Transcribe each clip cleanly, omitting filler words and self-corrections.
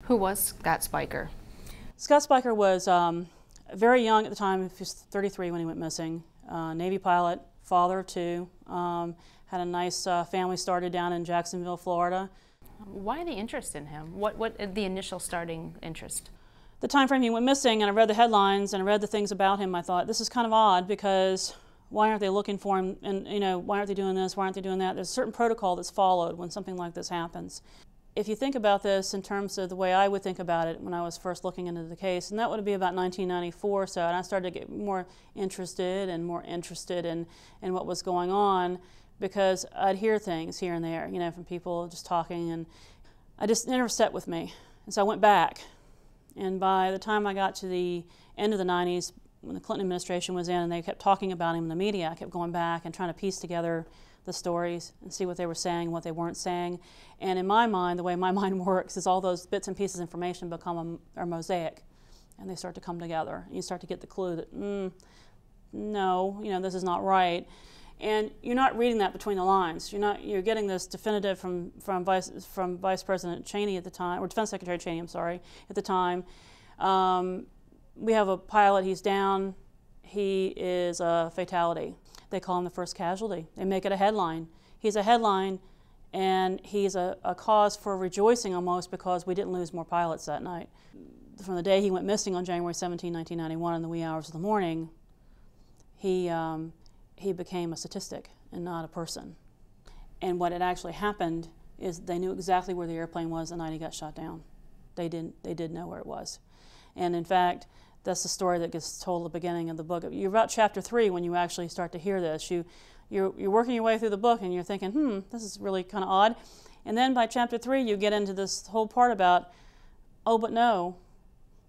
Who was Scott Speicher? Scott Speicher was very young at the time. He was 33 when he went missing. Navy pilot, father of two, had a nice family started down in Jacksonville, Florida. Why the interest in him? What the initial starting interest? The time frame he went missing, and I read the headlines and I read the things about him, I thought, this is kind of odd, because why aren't they looking for him? And why aren't they doing this? Why aren't they doing that? There's a certain protocol that's followed when something like this happens. If you think about this in terms of the way I would think about it when I was first looking into the case, and that would be about 1994 or so, and I started to get more interested in what was going on, because I'd hear things here and there, from people just talking, and it never set with me. And so I went back. And by the time I got to the end of the 90s, when the Clinton administration was in and they kept talking about him in the media, I kept going back and trying to piece together the stories and see what they were saying, what they weren't saying. And in my mind, the way my mind works is all those bits and pieces of information become a mosaic, and they start to come together. And you start to get the clue that, no, this is not right. And you're not reading that between the lines. You're getting this definitive from Vice President Cheney at the time, or Defense Secretary Cheney, I'm sorry, at the time. We have a pilot, he's down, he is a fatality. They call him the first casualty. They make it a headline. He's a headline, and he's a cause for rejoicing almost, because we didn't lose more pilots that night. From the day he went missing on January 17, 1991 in the wee hours of the morning, he became a statistic and not a person. And what had actually happened is they knew exactly where the airplane was the night he got shot down. They did know where it was. And in fact, that's the story that gets told at the beginning of the book. You're about chapter 3 when you actually start to hear this. You're working your way through the book and you're thinking, this is really kind of odd. And then by chapter 3 you get into this whole part about, oh, but no,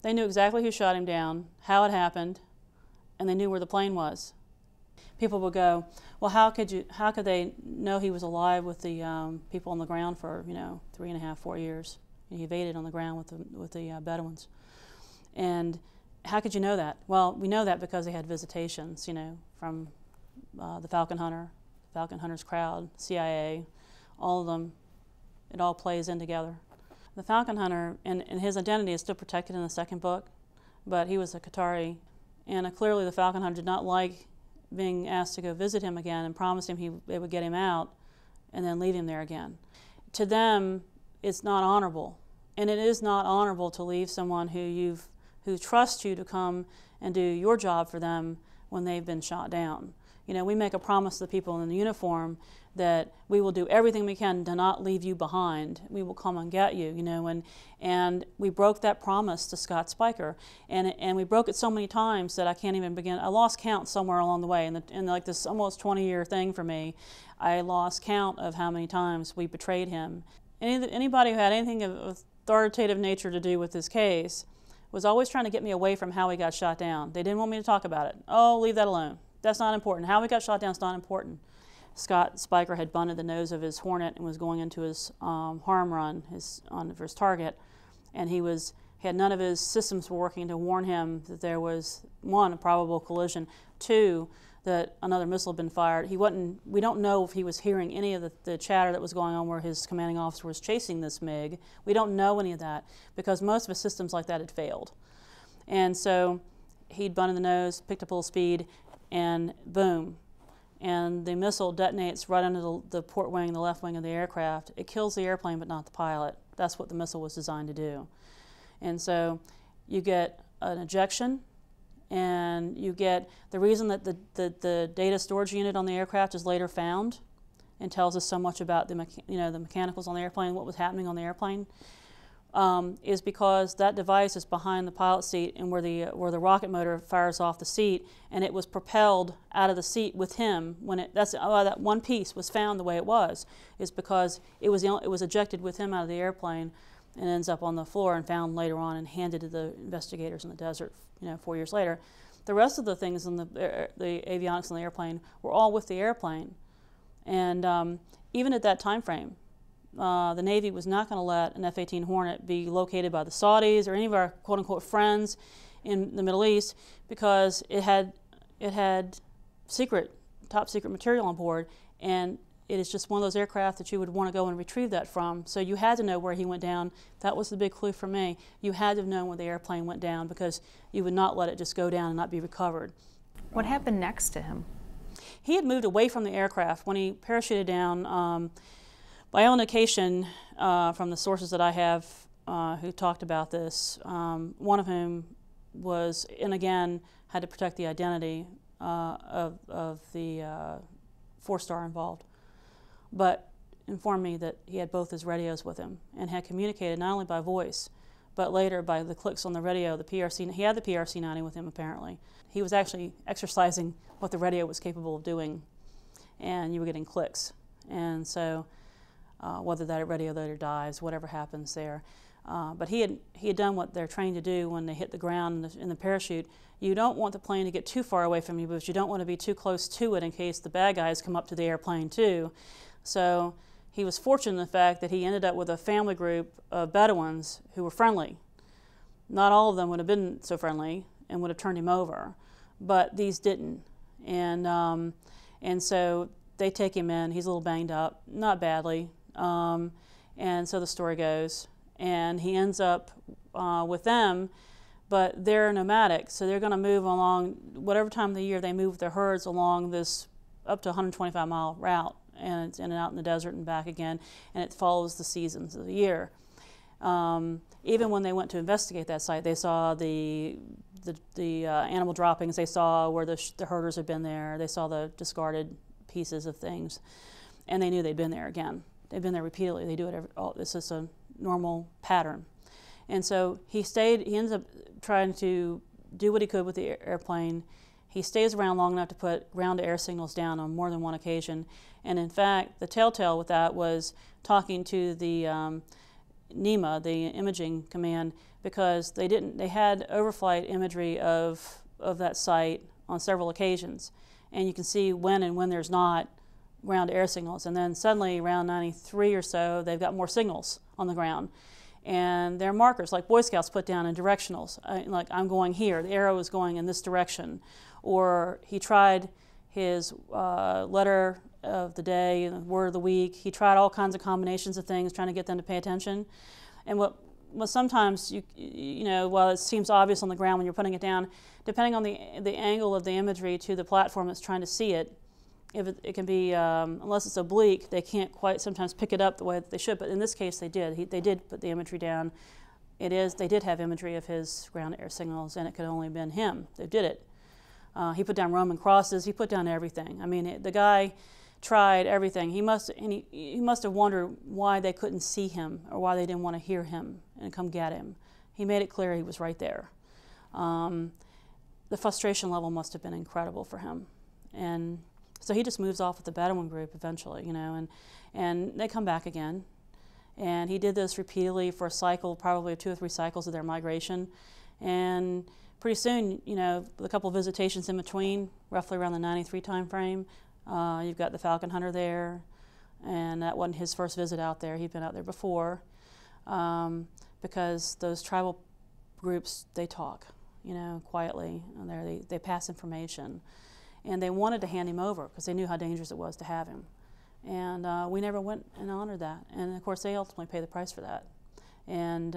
they knew exactly who shot him down, how it happened, and they knew where the plane was. People would go, well, how could they know he was alive with the people on the ground for 3.5, 4 years? He evaded on the ground with the Bedouins. And how could you know that? Well, we know that because they had visitations, from the Falcon Hunter's crowd, CIA, all of them. It all plays in together. The Falcon Hunter, and his identity is still protected in the second book, but he was a Qatari, and clearly the Falcon Hunter did not like being asked to go visit him again, and promised him they would get him out and then leave him there again. To them, it's not honorable, and it is not honorable to leave someone who trusts you to come and do your job for them when they've been shot down. We make a promise to the people in the uniform that we will do everything we can to not leave you behind. We will come and get you, and we broke that promise to Scott Speicher, and we broke it so many times that I can't even begin. I lost count somewhere along the way, in like this almost 20-year thing for me. I lost count of how many times we betrayed him. Anybody who had anything of authoritative nature to do with this case was always trying to get me away from how he got shot down. They didn't want me to talk about it. Oh, leave that alone. That's not important. How he got shot down is not important. Scott Speicher had bunted the nose of his Hornet and was going into his harm run for his target, and he had none of his systems working to warn him that there was, 1, a probable collision, 2, that another missile had been fired. We don't know if he was hearing any of the chatter that was going on where his commanding officer was chasing this MiG. We don't know any of that because most of his systems like that had failed. And so he'd bunted the nose, picked up a little speed, and boom. And the missile detonates right under the port wing, the left wing of the aircraft. It kills the airplane but not the pilot. That's what the missile was designed to do. And so you get an ejection, and you get the reason that the data storage unit on the aircraft is later found and tells us so much about the mechanicals on the airplane, what was happening on the airplane, is because that device is behind the pilot seat and where the rocket motor fires off the seat, and it was propelled out of the seat with him when that one piece was found the way it was, is because it was ejected with him out of the airplane and ends up on the floor and found later on and handed to the investigators in the desert 4 years later. The rest of the things in the avionics on the airplane were all with the airplane, and even at that time frame, the Navy was not going to let an F-18 Hornet be located by the Saudis or any of our quote-unquote friends in the Middle East, because it had top secret material on board, and it is just one of those aircraft that you would want to go and retrieve that from. So you had to know where he went down. That was the big clue for me. You had to know where the airplane went down because you would not let it just go down and not be recovered. What happened next to him? He had moved away from the aircraft when he parachuted down. By all indication, from the sources that I have who talked about this, one of whom was, and again, had to protect the identity of the four-star involved, but informed me that he had both his radios with him and had communicated not only by voice, but later by the clicks on the radio, he had the PRC-90 with him apparently. He was actually exercising what the radio was capable of doing, and you were getting clicks. And so whether that radio later dies, whatever happens there. But he had done what they're trained to do when they hit the ground in the parachute. You don't want the plane to get too far away from you, but you don't want to be too close to it in case the bad guys come up to the airplane too. So he was fortunate in the fact that he ended up with a family group of Bedouins who were friendly. Not all of them would have been so friendly and would have turned him over, but these didn't. And so they take him in. He's a little banged up, not badly. And so the story goes. And he ends up with them, but they're nomadic, so they're going to move along whatever time of the year they move their herds along this up to 125-mile route, and it's in and out in the desert and back again, and it follows the seasons of the year. Even when they went to investigate that site, they saw the animal droppings, they saw where the herders had been there, they saw the discarded pieces of things, and they knew they'd been there again. They've been there repeatedly. They do it it's just a normal pattern. And so he ends up trying to do what he could with the airplane. He stays around long enough to put ground-to-air signals down on more than one occasion. And in fact, the telltale with that was talking to the NEMA, the imaging command, because they had overflight imagery of that site on several occasions. And you can see when and when there's not ground-to-air signals. And then suddenly, around 93 or so, they've got more signals on the ground. And they're markers like Boy Scouts put down in directionals, like I'm going here, the arrow is going in this direction. Or he tried his letter of the day, word of the week. He tried all kinds of combinations of things, trying to get them to pay attention. And what sometimes, you know, while it seems obvious on the ground when you're putting it down, depending on the angle of the imagery to the platform that's trying to see it, it can be, unless it's oblique, they can't quite sometimes pick it up the way that they should, but in this case they did. They did put the imagery down. They did have imagery of his ground-to-air signals, and it could only have been him that did it. He put down Roman crosses, he put down everything. I mean, the guy tried everything. He must have wondered why they couldn't see him or why they didn't want to hear him and come get him. He made it clear he was right there. The frustration level must have been incredible for him. And so he just moves off with the Bedouin group eventually, you know, and they come back again. And he did this repeatedly for a cycle, probably 2 or 3 cycles of their migration. And pretty soon, you know, with a couple of visitations in between, roughly around the 93 time frame, you've got the Falcon Hunter there, and that wasn't his first visit out there. He'd been out there before, because those tribal groups, they talk, you know, quietly. And they pass information. And they wanted to hand him over because they knew how dangerous it was to have him. And we never went and honored that. And of course, they ultimately pay the price for that. And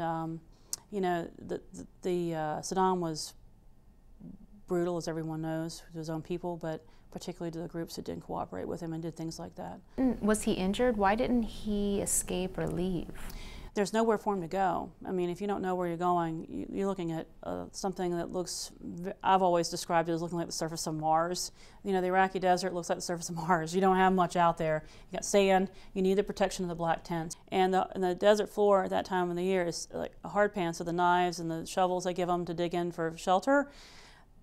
you know, Saddam was brutal, as everyone knows, to his own people, but particularly to the groups that didn't cooperate with him and did things like that. Was he injured? Why didn't he escape or leave? There's nowhere for him to go. I mean, if you don't know where you're going, you're looking at something that looks, I've always described it as looking like the surface of Mars. You know, the Iraqi desert looks like the surface of Mars. You don't have much out there. You got sand, you need the protection of the black tents. And the desert floor at that time of the year is like a hard pan, so the knives and the shovels they give them to dig in for shelter,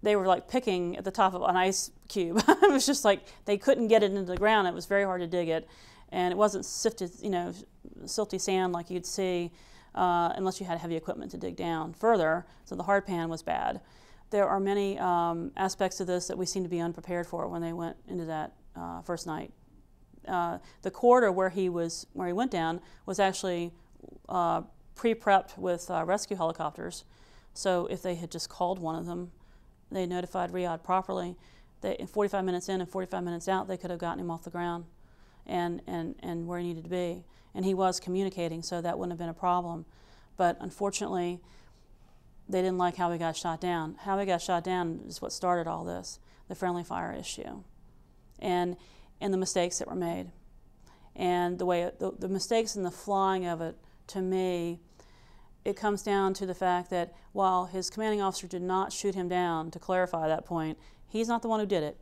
they were like picking at the top of an ice cube. It was just like they couldn't get it into the ground. It was very hard to dig it. And it wasn't sifted, you know, silty sand like you'd see unless you had heavy equipment to dig down further. So the hard pan was bad. There are many aspects of this that we seem to be unprepared for when they went into that first night. The corridor where he went down was actually pre-prepped with rescue helicopters. So if they had just called one of them, they notified Riyadh properly. 45 minutes in and 45 minutes out, they could have gotten him off the ground. and where he needed to be. And he was communicating, so that wouldn't have been a problem. But unfortunately, they didn't like how he got shot down. How he got shot down is what started all this, the friendly fire issue, and the mistakes that were made. And the mistakes in the flying of it, to me, it comes down to the fact that while his commanding officer did not shoot him down, to clarify that point, he's not the one who did it.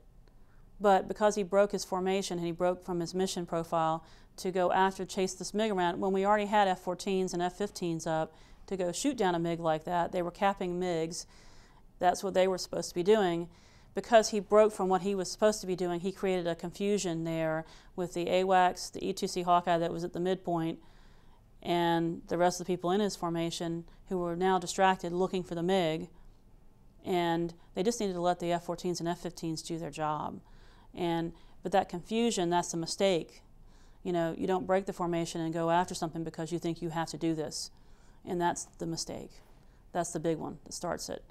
But because he broke his formation and he broke from his mission profile to go after, chase this MiG around, when we already had F-14s and F-15s up, to go shoot down a MiG like that, they were capping MiGs. That's what they were supposed to be doing. Because he broke from what he was supposed to be doing, he created a confusion there with the AWACS, the E-2C Hawkeye that was at the midpoint, and the rest of the people in his formation who were now distracted looking for the MiG. And they just needed to let the F-14s and F-15s do their job. But that confusion, that's the mistake. You know, you don't break the formation and go after something because you think you have to do this. And that's the mistake. That's the big one that starts it.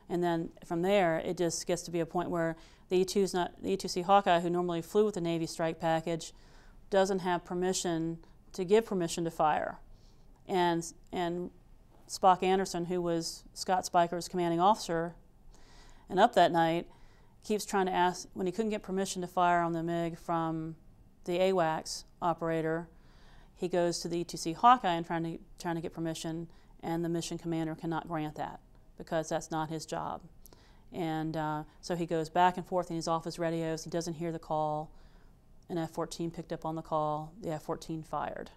And then from there, it just gets to be a point where the E-2C Hawkeye, who normally flew with the Navy strike package, doesn't have permission to give permission to fire. And Spock Anderson, who was Scott Speicher's commanding officer, and up that night, keeps trying to ask, when he couldn't get permission to fire on the MiG from the AWACS operator, he goes to the E-2C Hawkeye and trying to get permission, and the mission commander cannot grant that, because that's not his job. And so he goes back and forth in his office radios. He doesn't hear the call. An F-14 picked up on the call. The F-14 fired.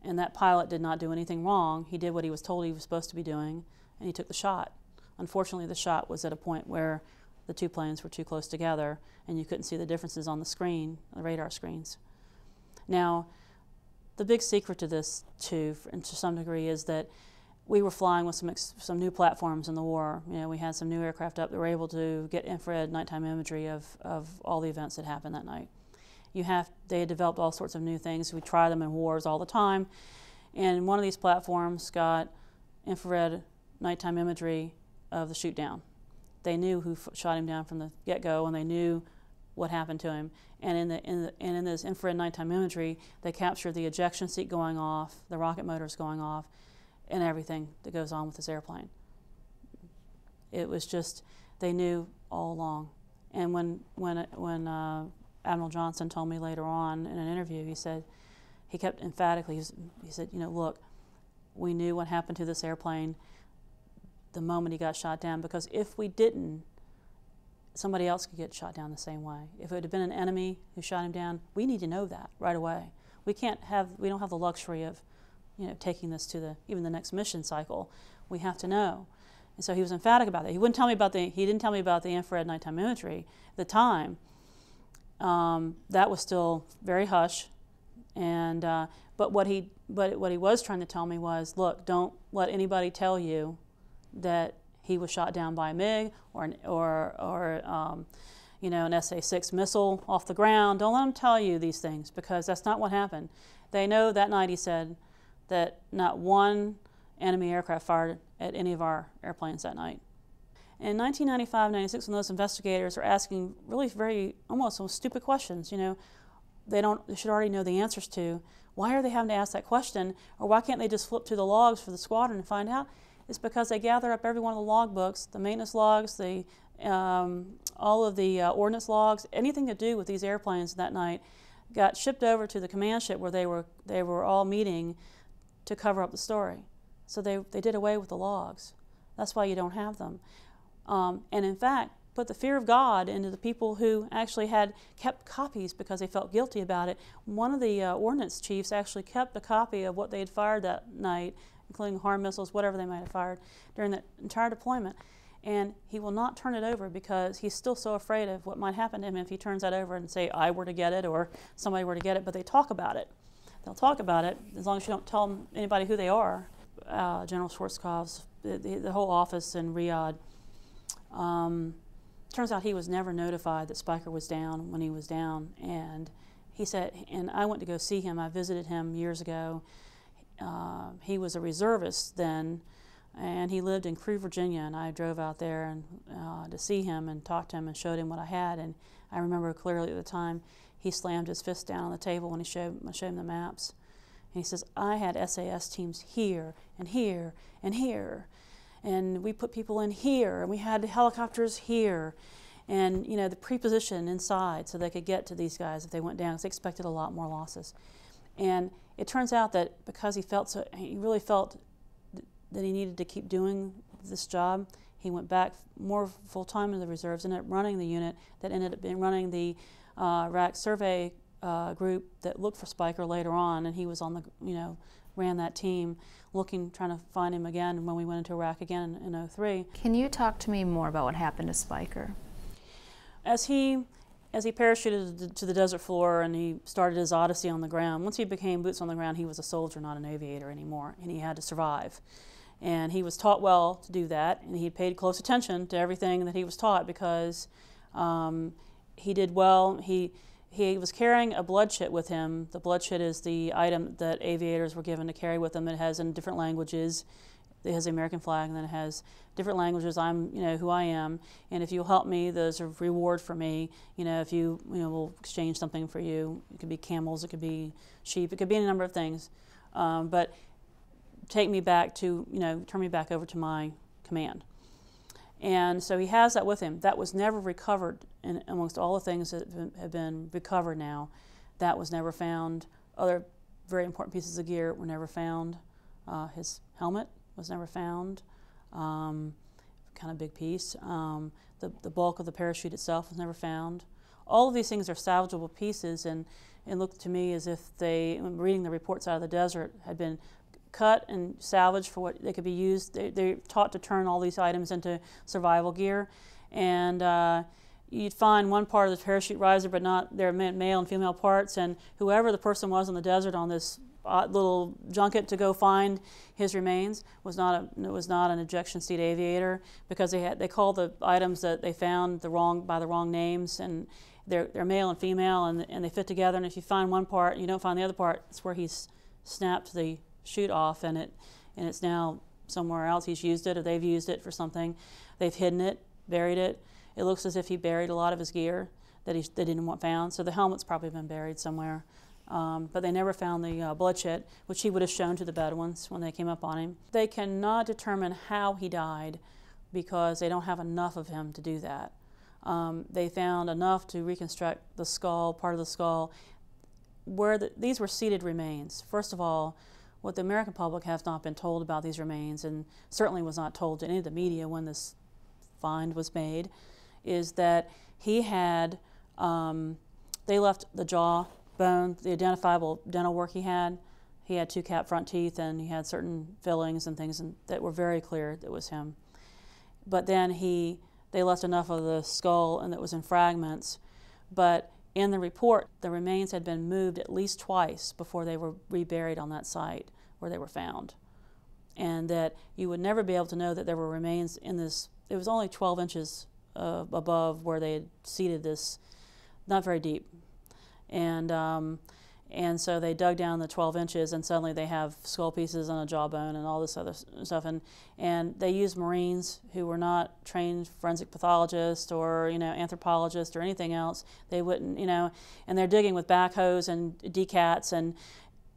And that pilot did not do anything wrong. He did what he was told he was supposed to be doing, and he took the shot. Unfortunately, the shot was at a point where the two planes were too close together, and you couldn't see the differences on the screen, the radar screens. Now, the big secret to this, too, and to some degree, is that we were flying with some new platforms in the war. You know, we had some new aircraft up that were able to get infrared nighttime imagery of all the events that happened that night. They had developed all sorts of new things. We try them in wars all the time. And one of these platforms got infrared nighttime imagery of the shoot down. They knew who shot him down from the get-go, and they knew what happened to him. And in this infrared nighttime imagery, they captured the ejection seat going off, the rocket motors going off, and everything that goes on with this airplane. It was just, they knew all along. And when Admiral Johnson told me later on in an interview, he kept emphatically, he said, you know, look, we knew what happened to this airplane the moment he got shot down, because if we didn't, somebody else could get shot down the same way. If it had been an enemy who shot him down, we need to know that right away. We don't have the luxury of, you know, taking this to even the next mission cycle. We have to know. And so he was emphatic about that. He didn't tell me about the infrared nighttime imagery at the time. That was still very hush. And but what he was trying to tell me was, look, don't let anybody tell you that he was shot down by a MiG or you know, an SA-6 missile off the ground. Don't let them tell you these things, because that's not what happened. They know that night, he said, that not one enemy aircraft fired at any of our airplanes that night. In 1995-96, when those investigators are asking really very almost stupid questions, you know, they should already know the answers to. Why are they having to ask that question, or why can't they just flip to the logs for the squadron and find out? It's because they gather up every one of the log books, the maintenance logs, all of the ordnance logs, anything to do with these airplanes that night, got shipped over to the command ship where they were all meeting to cover up the story. So they did away with the logs. That's why you don't have them. And in fact, put the fear of God into the people who actually had kept copies because they felt guilty about it. One of the ordnance chiefs actually kept a copy of what they had fired that night, including harm missiles, whatever they might have fired during that entire deployment. And he will not turn it over because he's still so afraid of what might happen to him if he turns that over and say, I were to get it or somebody were to get it. But they talk about it. They'll talk about it as long as you don't tell anybody who they are. General Schwarzkopf's, the whole office in Riyadh. Turns out he was never notified that Speicher was down when he was down. And he said, and I went to go see him. I visited him years ago. He was a reservist then, and he lived in Crewe, Virginia, and I drove out there and to see him and talk to him and showed him what I had. And I remember clearly at the time, he slammed his fist down on the table when I showed him the maps. And he says, I had SAS teams here and here and here. And we put people in here, and we had helicopters here. And, you know, the preposition inside so they could get to these guys if they went down, because they expected a lot more losses. And it turns out that because he really felt that he needed to keep doing this job, he went back more full-time into the reserves, ended up running the unit that ended up being running the Iraq survey group that looked for Speicher later on, and he was on the, ran that team trying to find him again when we went into Iraq again in 2003. Can you talk to me more about what happened to Speicher? As he parachuted to the desert floor and he started his odyssey on the ground, once he became boots on the ground, he was a soldier, not an aviator anymore, and he had to survive. And he was taught well to do that, and he paid close attention to everything that he was taught because he did well. He was carrying a blood chit with him. The blood chit is the item that aviators were given to carry with them. It has in different languages. It has the American flag, and then it has different languages. I'm, who I am, and if you'll help me, there's a reward for me. If you, we'll exchange something for you. It could be camels, it could be sheep, it could be any number of things. But take me back to, turn me back over to my command. And so he has that with him. That was never recovered amongst all the things that have been recovered now. That was never found. Other very important pieces of gear were never found. His helmet was never found, kind of big piece. The bulk of the parachute itself was never found. All of these things are salvageable pieces, and it looked to me as if they, reading the reports out of the desert, had been cut and salvaged for what they could be used. They're taught to turn all these items into survival gear, and you'd find one part of the parachute riser, but not their male and female parts, and whoever the person was in the desert on this little junket to go find his remains was not an ejection seat aviator, because they called the items that they found by the wrong names, and they're male and female, and they fit together. And if you find one part and you don't find the other part, it's where he's snapped the chute off, and it's now somewhere else. He's used it, or they've used it for something. They've hidden it, buried it. It looks as if he buried a lot of his gear that they didn't want found. So the helmet's probably been buried somewhere. But they never found the blood chit, which he would have shown to the Bedouins when they came up on him. They cannot determine how he died because they don't have enough of him to do that. They found enough to reconstruct the skull, part of the skull, where these were seated remains. First of all, what the American public has not been told about these remains, and certainly was not told to any of the media when this find was made, is that he had, they left the jaw bone, the identifiable dental work he had. He had 2 cap front teeth, and he had certain fillings and things that were very clear that was him. But then they left enough of the skull and that was in fragments. But in the report, the remains had been moved at least twice before they were reburied on that site where they were found. And that you would never be able to know that there were remains in this. It was only 12 inches above where they had seated this, not very deep. And so they dug down the 12 inches, and suddenly they have skull pieces and a jawbone and all this other stuff. And they used Marines who were not trained forensic pathologists or anthropologists or anything else. They wouldn't, and they're digging with backhoes and decats, and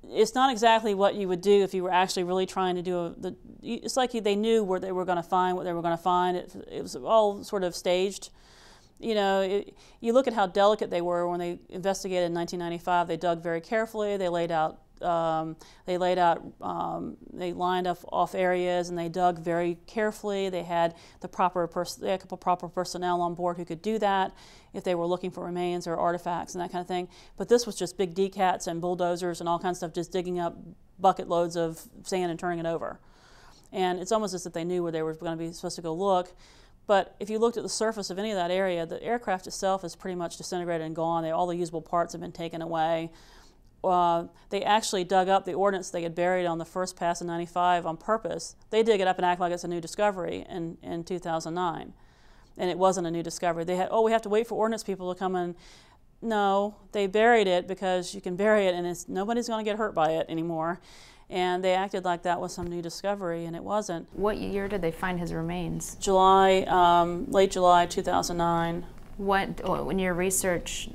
it's not exactly what you would do if you were actually really trying to do it's like they knew where they were going to find what they were going to find. It was all sort of staged. You look at how delicate they were when they investigated in 1995. They dug very carefully. They lined up off areas, and they dug very carefully. They had a couple proper personnel on board who could do that if they were looking for remains or artifacts and that kind of thing. But this was just big decats and bulldozers and all kinds of stuff, just digging up bucket loads of sand and turning it over. And it's almost as if they knew where they were going to be supposed to go look. But if you looked at the surface of any of that area, the aircraft itself is pretty much disintegrated and gone. All the usable parts have been taken away. They actually dug up the ordnance they had buried on the first pass in '95 on purpose. They dig it up and act like it's a new discovery in 2009. And it wasn't a new discovery. They had, we have to wait for ordnance people to come in. No, they buried it because you can bury it and nobody's going to get hurt by it anymore. And they acted like that was some new discovery, and it wasn't. What year did they find his remains? Late July 2009. When your research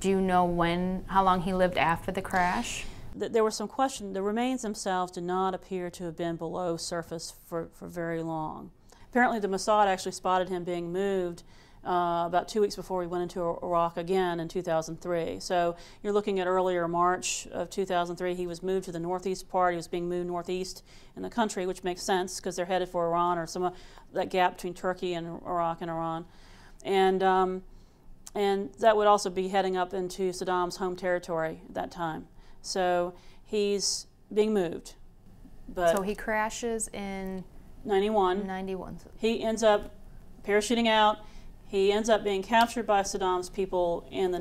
Do you know how long he lived after the crash? There was some question. The remains themselves did not appear to have been below surface for very long. Apparently the Mossad actually spotted him being moved about 2 weeks before we went into Iraq again in 2003. So you're looking at earlier March of 2003. He was moved to the northeast part. He was being moved northeast in the country, which makes sense because they're headed for Iran, or some of that gap between Turkey and Iraq and Iran. And that would also be heading up into Saddam's home territory at that time. So he's being moved. But so he crashes in 91. 91. He ends up parachuting out. He ends up being captured by Saddam's people in the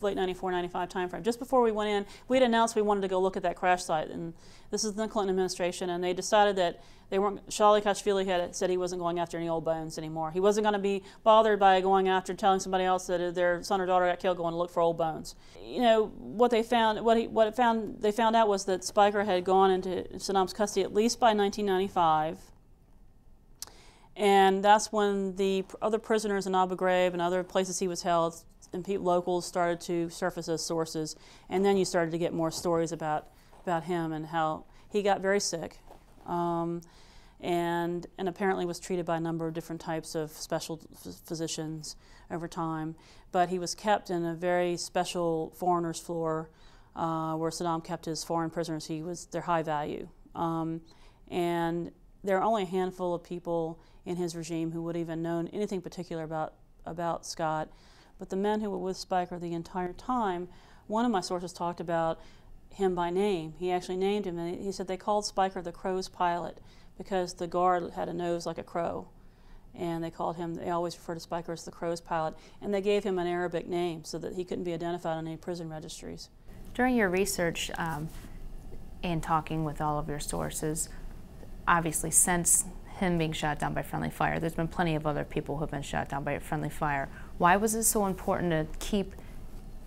late 94, 95 timeframe. Just before we went in, we had announced we wanted to go look at that crash site, and this is the Clinton administration, and they decided that they weren't. Shali Kashvili had said he wasn't going after any old bones anymore. He wasn't going to be bothered by going after telling somebody else that their son or daughter got killed, going to look for old bones. You know what they found. They found out was that Speicher had gone into Saddam's custody at least by 1995. And that's when the other prisoners in Abu Ghraib and other places he was held, and locals started to surface as sources. And then you started to get more stories about him and how he got very sick, and apparently was treated by a number of different types of special physicians over time. But he was kept in a very special foreigners floor where Saddam kept his foreign prisoners. They're high value, and there are only a handful of people in his regime who would even known anything particular about Scott. But the men who were with Speicher the entire time, one of my sources talked about him by name. He actually named him, and he said they called Speicher the crow's pilot because the guard had a nose like a crow. And they always referred to Speicher as the crow's pilot. And they gave him an Arabic name so that he couldn't be identified on any prison registries. During your research and talking with all of your sources, obviously since him being shot down by friendly fire, there's been plenty of other people who have been shot down by friendly fire. Why was it so important to keep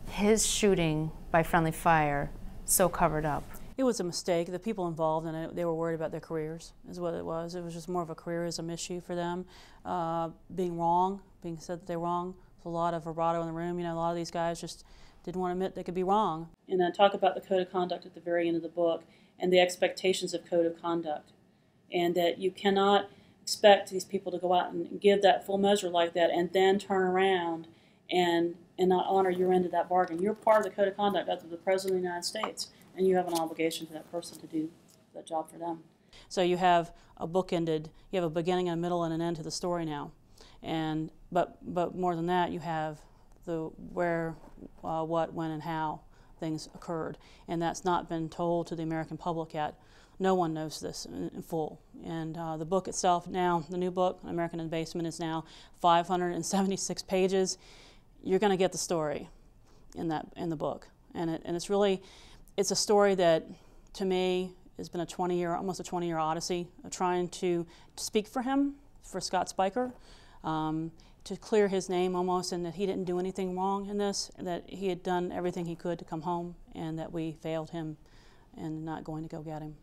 his shooting by friendly fire so covered up? It was a mistake. The people involved in it, they were worried about their careers, is what it was. It was just more of a careerism issue for them. Being said that they're wrong. There's a lot of vibrato in the room. You know, a lot of these guys just didn't want to admit they could be wrong. And then talk about the code of conduct at the very end of the book and the expectations of code of conduct. And that you cannot expect these people to go out and give that full measure like that and then turn around and not honor your end of that bargain. You're part of the code of conduct of the President of the United States, and you have an obligation to that person to do that job for them. So you have a bookended, you have a beginning, a middle, and an end to the story now. But more than that, you have the where, what, when, and how things occurred. And that's not been told to the American public yet. No one knows this in full. And the book itself now, the new book, American in the Basement, is now 576 pages. You're going to get the story in the book. And it's a story that, to me, has been almost a 20-year odyssey of trying to speak for him, for Scott Speicher, to clear his name almost, and that he didn't do anything wrong in this, that he had done everything he could to come home, and that we failed him and not going to go get him.